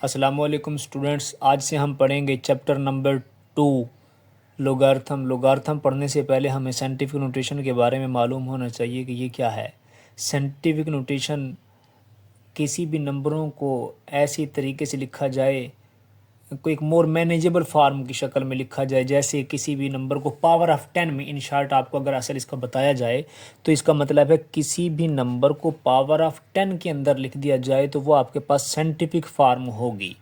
अस्सलामुअलैकुम स्टूडेंट्स, आज से हम पढ़ेंगे चैप्टर नंबर 2 लोगार्थम। लोगार्थम पढ़ने से पहले हमें साइंटिफिक नोटेशन के बारे में मालूम होना चाहिए कि ये क्या है। साइंटिफिक नोटेशन किसी भी नंबरों को ऐसी तरीके से लिखा जाए, को एक मोर मैनेजेबल फार्म की शक्ल में लिखा जाए। जैसे किसी भी नंबर को पावर ऑफ 10 में, इन शार्ट आपको अगर असल इसका बताया जाए तो इसका मतलब है किसी भी नंबर को पावर ऑफ 10 के अंदर लिख दिया जाए तो वो आपके पास साइंटिफिक फार्म होगी।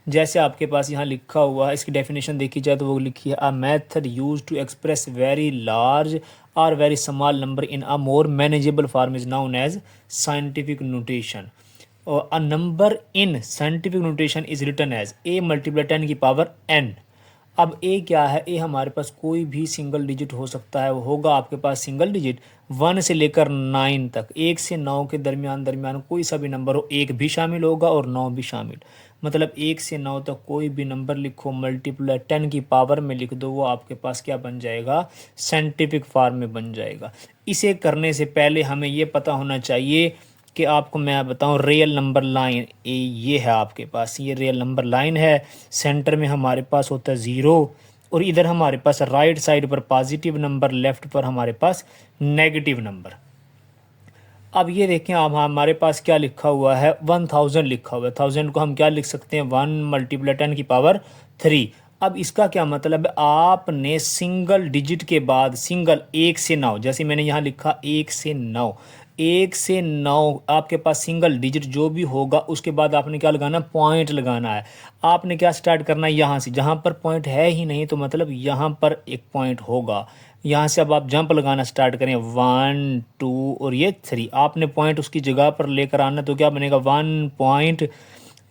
जैसे आपके पास यहाँ लिखा हुआ है, इसकी डेफिनेशन देखी जाए तो वो लिखी है a method use to express very large और very small number in a more manageable form is known as scientific notation. a number in scientific notation is written as a multiply 10 की power n। अब a क्या है? a हमारे पास कोई भी single digit हो सकता है, वो होगा आपके पास सिंगल डिजिट 1 से लेकर 9 तक। 1 से 9 के दरमियान कोई सा भी नंबर हो, 1 भी शामिल होगा और 9 भी शामिल। मतलब 1 से 9 तक कोई भी नंबर लिखो, मल्टीप्लाई 10 की पावर में लिख दो, वो आपके पास क्या बन जाएगा? साइंटिफिक फॉर्म में बन जाएगा। इसे करने से पहले हमें ये पता होना चाहिए कि आपको मैं बताऊं रियल नंबर लाइन ये है आपके पास, ये रियल नंबर लाइन है। सेंटर में हमारे पास होता है 0 और इधर हमारे पास राइट साइड पर पॉजिटिव नंबर, लेफ्ट पर हमारे पास नेगेटिव नंबर। अब ये देखें, अब हमारे पास क्या लिखा हुआ है? 1000 लिखा हुआ है। 1000 को हम क्या लिख सकते हैं? 1 मल्टीप्लाई 10 की पावर 3। अब इसका क्या मतलब है? आपने सिंगल डिजिट के बाद सिंगल 1 से 9, जैसे मैंने यहाँ लिखा 1 से 9, 1 से 9 आपके पास सिंगल डिजिट जो भी होगा उसके बाद आपने क्या लगाना? पॉइंट लगाना है। आपने क्या स्टार्ट करना है? यहाँ से, जहाँ पर पॉइंट है ही नहीं तो मतलब यहाँ पर एक पॉइंट होगा। यहाँ से अब आप जंप लगाना स्टार्ट करें, 1 2 और ये 3। आपने पॉइंट उसकी जगह पर लेकर आना, तो क्या बनेगा? 1 पॉइंट,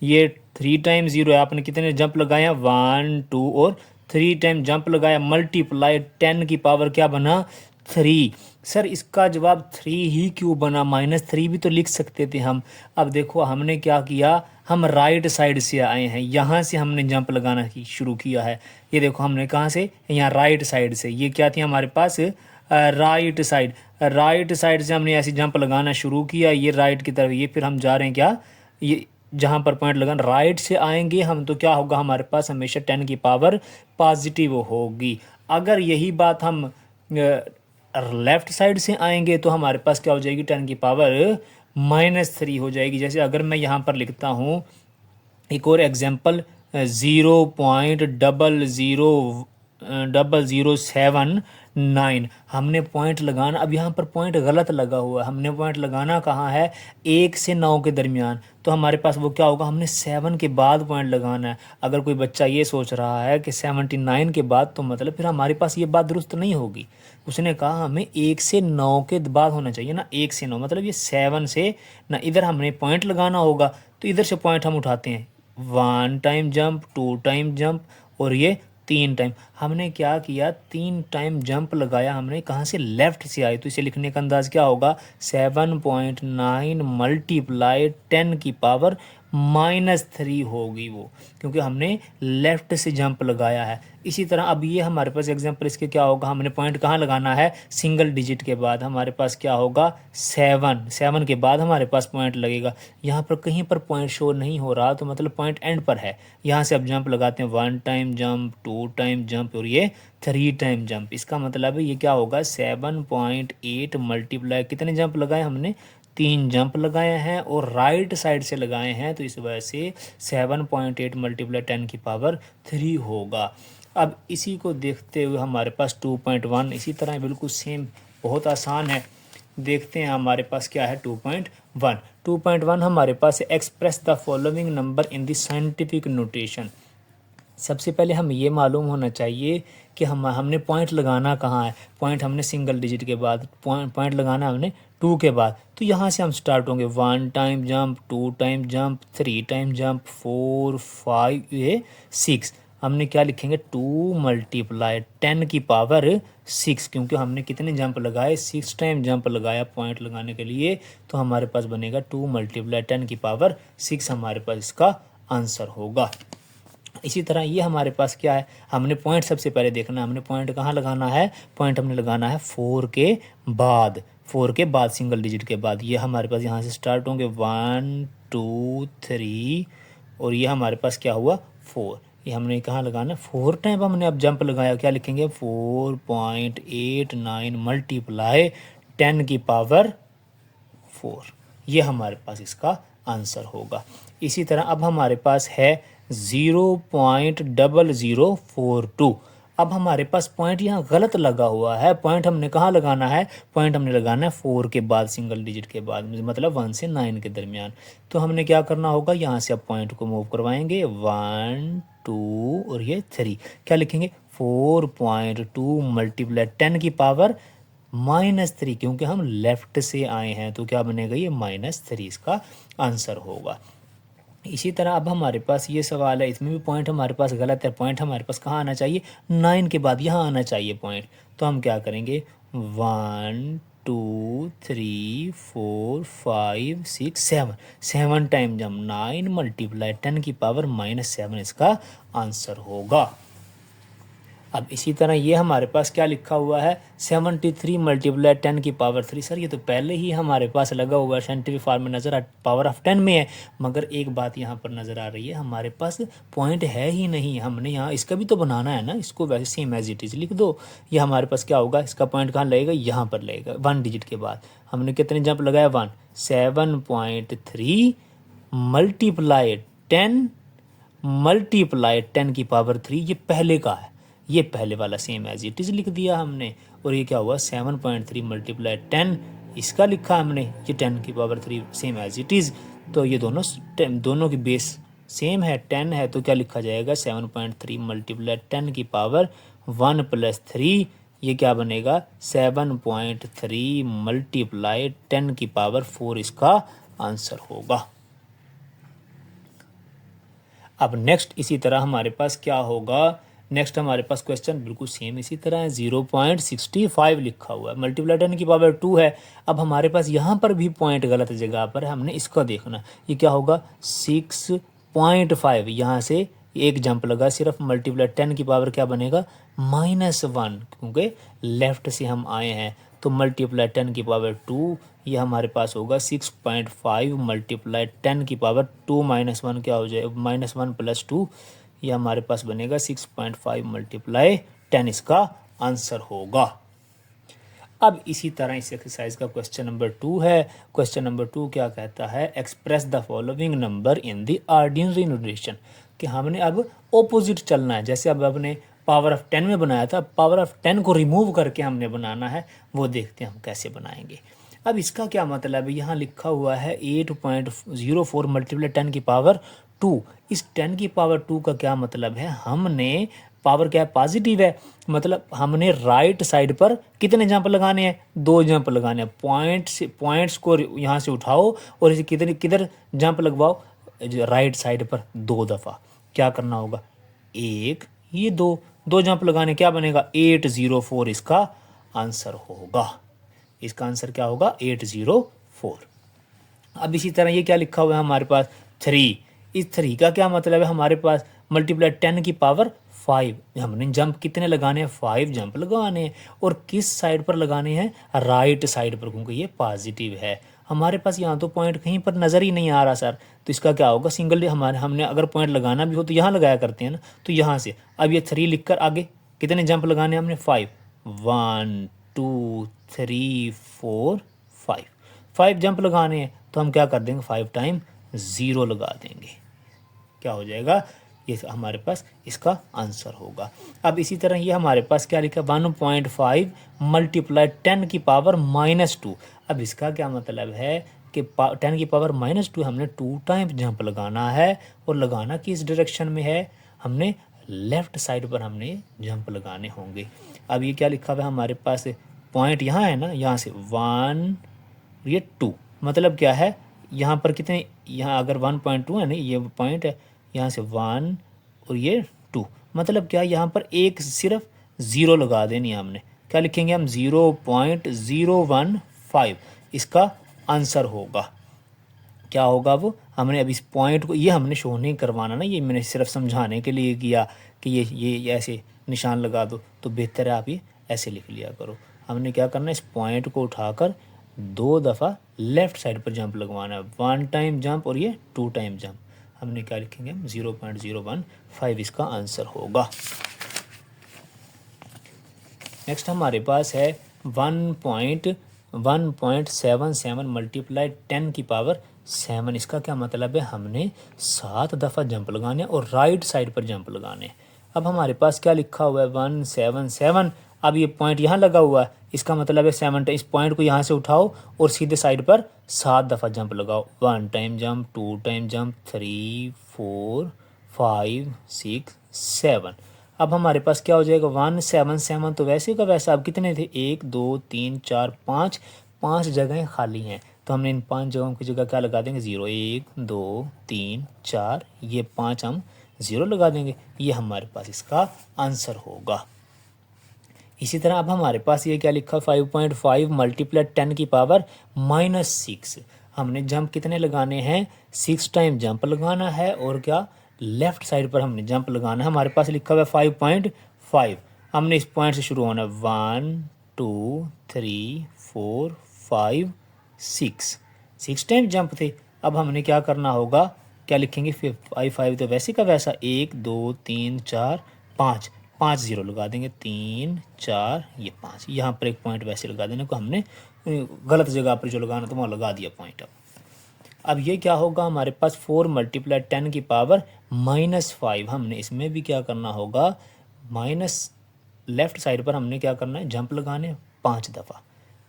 ये 3 टाइम 0 है। आपने कितने जंप लगाए? 1 2 और 3 टाइम जंप लगाया, मल्टीप्लाई 10 की पावर क्या बना? 3। सर इसका जवाब 3 ही क्यों बना? -3 भी तो लिख सकते थे हम। अब देखो हमने क्या किया, हम राइट साइड से आए हैं, यहाँ से हमने जंप लगाना शुरू किया है। ये देखो हमने कहाँ से? यहाँ राइट साइड से। ये क्या थी हमारे पास? Right side. राइट साइड से हमने ऐसे जंप लगाना शुरू किया, ये राइट की तरफ। ये फिर हम जा रहे हैं क्या? ये जहाँ पर पॉइंट लगाना, राइट से आएंगे हम तो क्या होगा? हमारे पास हमेशा 10 की पावर पॉजिटिव होगी। अगर यही बात हम लेफ्ट साइड से आएंगे तो हमारे पास क्या हो जाएगी? 10 की पावर -3 हो जाएगी। जैसे अगर मैं यहाँ पर लिखता हूँ एक और एग्जाम्पल, 0.000079, हमने पॉइंट लगाना। अब यहाँ पर पॉइंट गलत लगा हुआ है, हमने पॉइंट लगाना कहाँ है? 1 से 9 के दरमियान। तो हमारे पास वो क्या होगा? हमने 7 के बाद पॉइंट लगाना है। अगर कोई बच्चा ये सोच रहा है कि 79 के बाद, तो मतलब फिर हमारे पास ये बात दुरुस्त नहीं होगी। उसने कहा हमें 1 से 9 के बाद होना चाहिए ना, 1 से 9 मतलब ये 7 से ना, इधर हमने पॉइंट लगाना होगा। तो इधर से पॉइंट हम उठाते हैं, 1 टाइम जंप, 2 टाइम जंप और ये 3 टाइम। हमने क्या किया? 3 टाइम जंप लगाया हमने, कहाँ से? लेफ्ट से आए। तो इसे लिखने का अंदाज क्या होगा? 7.9 मल्टीप्लाई 10 की पावर -3 होगी वो, क्योंकि हमने लेफ्ट से जंप लगाया है। इसी तरह अब ये हमारे पास एग्जांपल इसके क्या होगा? हमने पॉइंट कहाँ लगाना है? सिंगल डिजिट के बाद। हमारे पास क्या होगा? 7 के बाद हमारे पास पॉइंट लगेगा। यहाँ पर कहीं पर पॉइंट शो नहीं हो रहा, तो मतलब पॉइंट एंड पर है। यहाँ से अब जंप लगाते हैं, 1 टाइम जंप, 2 टाइम जंप और ये 3 टाइम जंप। इसका मतलब है ये क्या होगा? 7.8 मल्टीप्लाई, कितने जंप लगाए हमने? 3 जंप लगाए हैं और राइट साइड से लगाए हैं, तो इस वजह से 7.8 मल्टीप्लाई 10 की पावर 3 होगा। अब इसी को देखते हुए हमारे पास 2.1 इसी तरह बिल्कुल सेम, बहुत आसान है। देखते हैं हमारे पास क्या है? 2.1। 2.1 हमारे पास express the following number in the scientific notation. सबसे पहले हम ये मालूम होना चाहिए कि हमने पॉइंट लगाना कहाँ है। पॉइंट हमने सिंगल डिजिट के बाद, पॉइंट लगाना हमने 2 के बाद। तो यहाँ से हम स्टार्ट होंगे, 1 time jump, 2 time jump, 3 time jump, 4 5 ये 6। हमने क्या लिखेंगे? 2 मल्टीप्लाई 10 की पावर 6, क्योंकि हमने कितने जंप लगाए? 6 टाइम जंप लगाया पॉइंट लगाने के लिए। तो हमारे पास बनेगा 2 मल्टीप्लाई 10 की पावर 6, हमारे पास इसका आंसर होगा। इसी तरह ये हमारे पास क्या है? हमने पॉइंट सबसे पहले देखना है, हमने पॉइंट कहाँ लगाना है? पॉइंट हमने लगाना है 4 के बाद, 4 के बाद सिंगल डिजिट के बाद। ये हमारे पास यहाँ से स्टार्ट होंगे, 1 2 3 और ये हमारे पास क्या हुआ 4। ये हमने कहाँ लगाना, 4 टाइम हमने अब जंप लगाया, क्या लिखेंगे 4.89 मल्टीप्लाई 10 की पावर 4। ये हमारे पास इसका आंसर होगा। इसी तरह अब हमारे पास है 0.0042। अब हमारे पास पॉइंट यहाँ गलत लगा हुआ है। पॉइंट हमने कहाँ लगाना है, पॉइंट हमने लगाना है 4 के बाद, सिंगल डिजिट के बाद, मतलब 1 से 9 के दरमियान। तो हमने क्या करना होगा, यहाँ से अब पॉइंट को मूव करवाएंगे 1 2 और ये 3। क्या लिखेंगे 4.2 मल्टीप्लाई 10 की पावर -3, क्योंकि हम लेफ्ट से आए हैं तो क्या बनेगा, ये -3 इसका आंसर होगा। इसी तरह अब हमारे पास ये सवाल है, इसमें भी पॉइंट हमारे पास गलत है। पॉइंट हमारे पास कहाँ आना चाहिए, 9 के बाद यहाँ आना चाहिए पॉइंट। तो हम क्या करेंगे 1 2 3 4 5 6 7, 7 टाइम जब 9 मल्टीप्लाई 10 की पावर -7 इसका आंसर होगा। अब इसी तरह ये हमारे पास क्या लिखा हुआ है 73 मल्टीप्लाई 10 की पावर 3। सर ये तो पहले ही हमारे पास लगा हुआ है, साइंटिफिक फॉर्म में नज़र पावर ऑफ 10 में है। मगर एक बात यहाँ पर नज़र आ रही है, हमारे पास पॉइंट है ही नहीं। हमने यहाँ इसका भी तो बनाना है ना, इसको वैसे सेम एज इट इज़ लिख दो। ये हमारे पास क्या होगा, इसका पॉइंट कहाँ लगेगा, यहाँ पर लगेगा 1 डिजिट के बाद। हमने कितने जंप लगाया 1, 7.3 मल्टीप्लाई 10 मल्टीप्लाई 10 की पावर 3, ये पहले का है, ये पहले वाला सेम एज इट इज़ लिख दिया हमने। और ये क्या हुआ 7.3 मल्टीप्लाई 10, इसका लिखा हमने, ये 10 की power 3 same as it is. तो ये दोनों की बेस सेम है, 10 है, तो क्या लिखा जाएगा 7.3 मल्टीप्लाई 10 की पावर 1 + 3, ये क्या बनेगा 7.3 मल्टीप्लाई 10 की पावर 4 इसका आंसर होगा। अब नेक्स्ट इसी तरह हमारे पास क्या होगा, नेक्स्ट हमारे पास क्वेश्चन बिल्कुल सेम इसी तरह है। 0.65 लिखा हुआ है, मल्टीप्लाई 10 की पावर 2 है। अब हमारे पास यहाँ पर भी पॉइंट गलत जगह पर है, हमने इसका देखना। ये क्या होगा 6.5, यहाँ से एक जंप लगा सिर्फ, मल्टीप्लाई 10 की पावर क्या बनेगा -1, क्योंकि लेफ्ट से हम आए हैं। तो मल्टीप्लाई 10 की पावर 2, ये हमारे पास होगा 6.5 मल्टीप्लाई 10 की पावर 2 -1, क्या हो जाएगा -1 + 2, ये हमारे पास बनेगा 6.5 मल्टीप्लाई 10 इसका आंसर होगा। अब इसी तरह इस एक्सरसाइज का क्वेश्चन नंबर 2 है। क्वेश्चन नंबर 2 क्या कहता है, express the following number in the ordinary notation, कि हमने अब ऑपोजिट चलना है। जैसे अब आपने पावर ऑफ 10 में बनाया था, पावर ऑफ 10 को रिमूव करके हमने बनाना है, वो देखते हैं हम कैसे बनाएंगे। अब इसका क्या मतलब है, यहाँ लिखा हुआ है 8.04 मल्टीप्लाई 10 की पावर 2। इस 10 की पावर 2 का क्या मतलब है, हमने पावर क्या है पॉजिटिव है, मतलब हमने राइट साइड पर कितने जंप लगाने हैं, 2 जंप लगाने हैं। पॉइंट्स को यहाँ से उठाओ और इसे किधर जंप लगवाओ, राइट साइड पर 2 दफ़ा। क्या करना होगा, एक, ये 2 जंप लगाने, क्या बनेगा 804 इसका आंसर होगा। इसका आंसर क्या होगा 804। अब इसी तरह ये क्या लिखा हुआ है हमारे पास 3। इस 3 का क्या मतलब है, हमारे पास मल्टीप्लाई 10 की पावर 5, हमने जंप कितने लगाने हैं 5 जंप लगाने हैं। और किस साइड पर लगाने हैं, राइट साइड पर, क्योंकि ये पॉजिटिव है। हमारे पास यहाँ तो पॉइंट कहीं पर नज़र ही नहीं आ रहा सर, तो इसका क्या होगा सिंगल, हमने अगर पॉइंट लगाना भी हो तो यहाँ लगाया करते हैं ना, तो यहाँ से अब ये 3 लिखकर आगे कितने जंप लगाने हैं हमने 5, 1 2 3 4 5 जंप लगाने हैं। तो हम क्या कर देंगे 5 टाइम 0 लगा देंगे, क्या हो जाएगा, ये हमारे पास इसका आंसर होगा। अब इसी तरह ये हमारे पास क्या लिखा 1.5 मल्टीप्लाई 10 की पावर -2। अब इसका क्या मतलब है कि 10 की पावर -2 हमने 2 टाइम जंप लगाना है, और लगाना किस डायरेक्शन में है, हमने लेफ्ट साइड पर हमने जंप लगाने होंगे। अब ये क्या लिखा हुआ है हमारे पास, पॉइंट यहाँ है ना, यहाँ से 1 ये 2, मतलब क्या है यहाँ पर कितने, यहाँ अगर 1.2 है ना, ये पॉइंट है, यहाँ से 1 और ये 2, मतलब क्या यहाँ पर एक सिर्फ 0 लगा देनी है हमने। क्या लिखेंगे हम 0.015 इसका आंसर होगा। क्या होगा वो, हमने अब इस पॉइंट को, ये हमने शो नहीं करवाना ना, ये मैंने सिर्फ समझाने के लिए किया कि ये ऐसे निशान लगा दो, तो बेहतर है आप ये ऐसे लिख लिया करो। हमने क्या करना है, इस पॉइंट को उठाकर 2 दफ़ा लेफ़्ट साइड पर जंप लगवाना है, 1 टाइम जंप और ये 2 टाइम जंप। हमने क्या लिखेंगे, 0.015 इसका आंसर होगा। नेक्स्ट हमारे पास है 1.77 मल्टीप्लाई 10 की पावर 7। इसका क्या मतलब है, हमने 7 दफ़ा जंप लगाने और राइट साइड पर जंप लगाने। अब हमारे पास क्या लिखा हुआ है, 177। अब ये पॉइंट यहाँ लगा हुआ है, इसका मतलब है 7। इस पॉइंट को यहाँ से उठाओ और सीधे साइड पर 7 दफ़ा जंप लगाओ। 1 टाइम जंप, 2 टाइम जंप, 3 4 5 6 7। अब हमारे पास क्या हो जाएगा, 177 तो वैसे का वैसा। अब कितने थे, 1 2 3 4 5, 5 जगहें खाली हैं, तो हमने इन 5 जगहों की जगह क्या लगा देंगे, 0 1 2 3 4, ये 5 हम 0 लगा देंगे। ये हमारे पास इसका आंसर होगा। इसी तरह अब हमारे पास ये क्या लिखा, 5.5 मल्टीप्लाई 10 की पावर -6। हमने जंप कितने लगाने हैं, 6 टाइम जंप लगाना है और क्या लेफ्ट साइड पर हमने जंप लगाना है। हमारे पास लिखा हुआ है 5.5। हमने इस पॉइंट से शुरू होना है, 1 2 3 4 5 6 टाइम जंप थे। अब हमने क्या करना होगा, क्या लिखेंगे, 5 तो वैसे का वैसा, 1 2 3 4 5, 5 0 लगा देंगे, 3 4 ये 5। यहाँ पर एक पॉइंट वैसे लगा देने को, हमने गलत जगह पर जो लगाना था वहाँ लगा दिया पॉइंट। अब ये क्या होगा, हमारे पास 4 मल्टीप्लाई 10 की पावर -5। हमने इसमें भी क्या करना होगा, माइनस लेफ्ट साइड पर हमने क्या करना है, जंप लगाने 5 दफ़ा।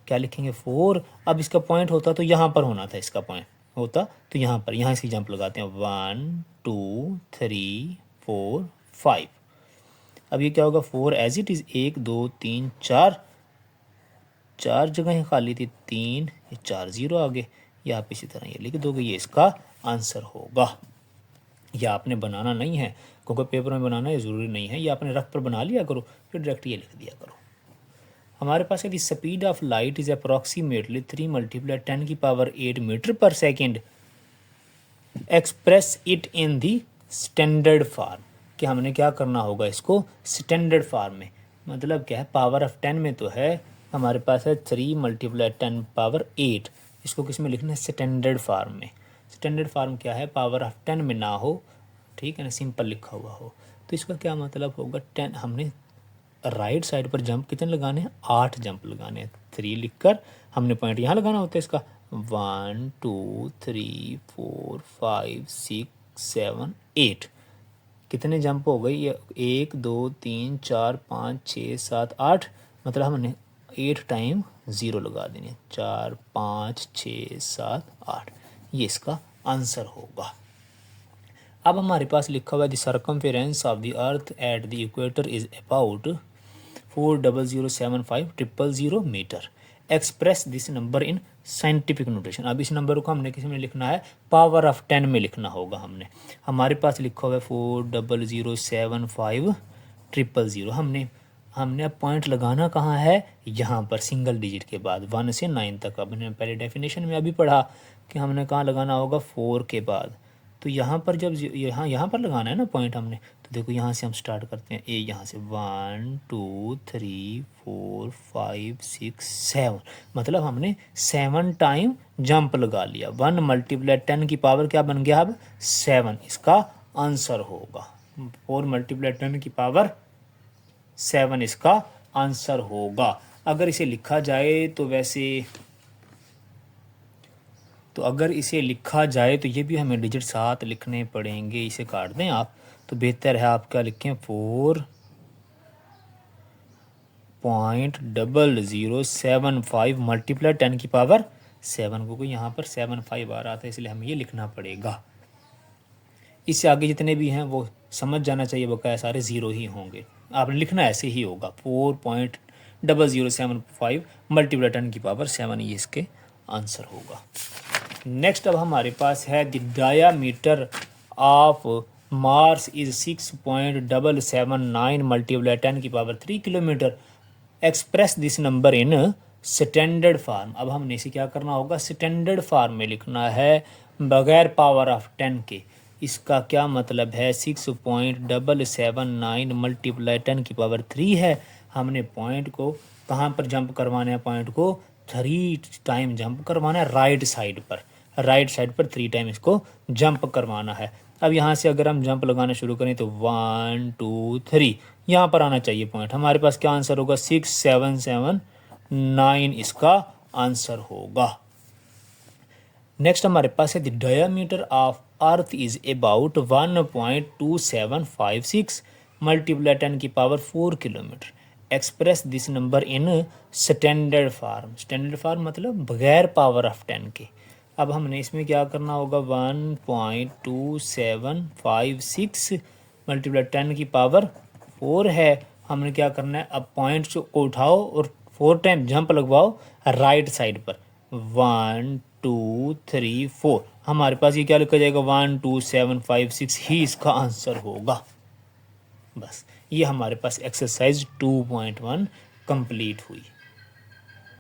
क्या लिखेंगे, 4। अब इसका पॉइंट होता तो यहाँ पर होना था, इसका पॉइंट होता तो यहाँ पर, यहाँ से जंप लगाते हैं, 1 2 3 4 5। अब ये क्या होगा, 4 एज इट इज़, 1 2 3 4, 4 जगह खाली थी, 3 ये 4 0 आ गए। या आप इसी तरह ये लिख दोगे, ये इसका आंसर होगा। या आपने बनाना नहीं है, क्योंकि पेपर में बनाना ये ज़रूरी नहीं है, ये आपने रफ पर बना लिया करो, फिर डायरेक्ट ये लिख दिया करो। हमारे पास है, the speed of light is approximately 3 multiply 10 की power 8 metre per second. Express it in the standard form. कि हमने क्या करना होगा, इसको स्टैंडर्ड फार्म में, मतलब क्या है, पावर ऑफ 10 में तो है हमारे पास है 3 मल्टीप्लाई 10 पावर 8। इसको किस में लिखना है, स्टैंडर्ड फार्म में। स्टैंडर्ड फार्म क्या है, पावर ऑफ 10 में ना हो, ठीक है ना, सिंपल लिखा हुआ हो। तो इसका क्या मतलब होगा, 10 हमने राइट साइड पर जंप कितने लगाने हैं, 8 जंप लगाने हैं। 3 लिखकर हमने पॉइंट यहाँ लगाना होता है इसका, 1 2 3 4 5 6 7 8। कितने जंप हो गई, ये 1 2 3 4 5 6 7 8, मतलब हमने 8 टाइम 0 लगा देने, 4 5 6 7 8, ये इसका आंसर होगा। अब हमारे पास लिखा हुआ है, the circumference of the earth at the equator is about 4,075,000 metre. Express this number in scientific notation. अब इस नंबर को हमने किस में लिखना है, पावर ऑफ 10 में लिखना होगा। हमारे पास लिखा हुआ है 4,075,000। हमने अब पॉइंट लगाना कहाँ है, यहाँ पर सिंगल डिजिट के बाद 1 से 9 तक। अब हमने पहले डेफिनेशन में अभी पढ़ा कि हमने कहाँ लगाना होगा, 4 के बाद। तो यहाँ पर जब यहाँ पर लगाना है ना पॉइंट हमने, तो देखो यहाँ से हम स्टार्ट करते हैं, यहाँ से 1 2 3 4 5 6 7, मतलब हमने 7 टाइम जंप लगा लिया। 1 मल्टीप्लाई 10 की पावर क्या बन गया, अब 7 इसका आंसर होगा। 4 मल्टीप्लाई 10 की पावर 7 इसका आंसर होगा। अगर इसे लिखा जाए तो अगर इसे लिखा जाए तो ये भी हमें डिजिट 7 लिखने पड़ेंगे। इसे काट दें आप, तो बेहतर है आप क्या लिखें, 4.0075 मल्टीप्लाई 10 की पावर 7, क्योंकि यहाँ पर 7 5 आ रहा था, इसलिए हमें ये लिखना पड़ेगा। इससे आगे जितने भी हैं वो समझ जाना चाहिए, बकाया सारे 0 ही होंगे। आपने लिखना ऐसे ही होगा, 4.0075 मल्टीप्लाई 10 की पावर 7, ये इसके आंसर होगा। नेक्स्ट अब हमारे पास है, the diameter of Mars is 6.779 multiply 10 की power 3 kilometre. Express this number in standard form. अब हमने इसे क्या करना होगा, स्टैंडर्ड फार्म में लिखना है, बगैर पावर ऑफ 10 के। इसका क्या मतलब है, 6.779 मल्टीप्लाई 10 की पावर 3 है। हमने पॉइंट को कहाँ पर जंप करवाना है, पॉइंट को 3 टाइम जंप करवाना है राइट साइड पर। राइट साइड पर 3 टाइम इसको जंप करवाना है। अब यहाँ से अगर हम जंप लगाना शुरू करें तो 1 2 3 यहाँ पर आना चाहिए पॉइंट। हमारे पास क्या आंसर होगा? 6 7 7 9 इसका आंसर होगा। नेक्स्ट हमारे पास है the diameter of earth is about 1.2756 multiply 10 की power 4 kilometre. Express this number in standard form. Standard form मतलब बगैर पावर ऑफ 10 के। अब हमने इसमें क्या करना होगा? 1.2756 मल्टीप्लाई 10 की पावर 4 है। हमने क्या करना है? अब पॉइंट्स को उठाओ और 4 टाइम जंप लगवाओ राइट साइड पर। 1 2 3 4 हमारे पास ये क्या लिखा जाएगा? 12756 ही इसका आंसर होगा। बस ये हमारे पास एक्सरसाइज 2.1 कंप्लीट हुई।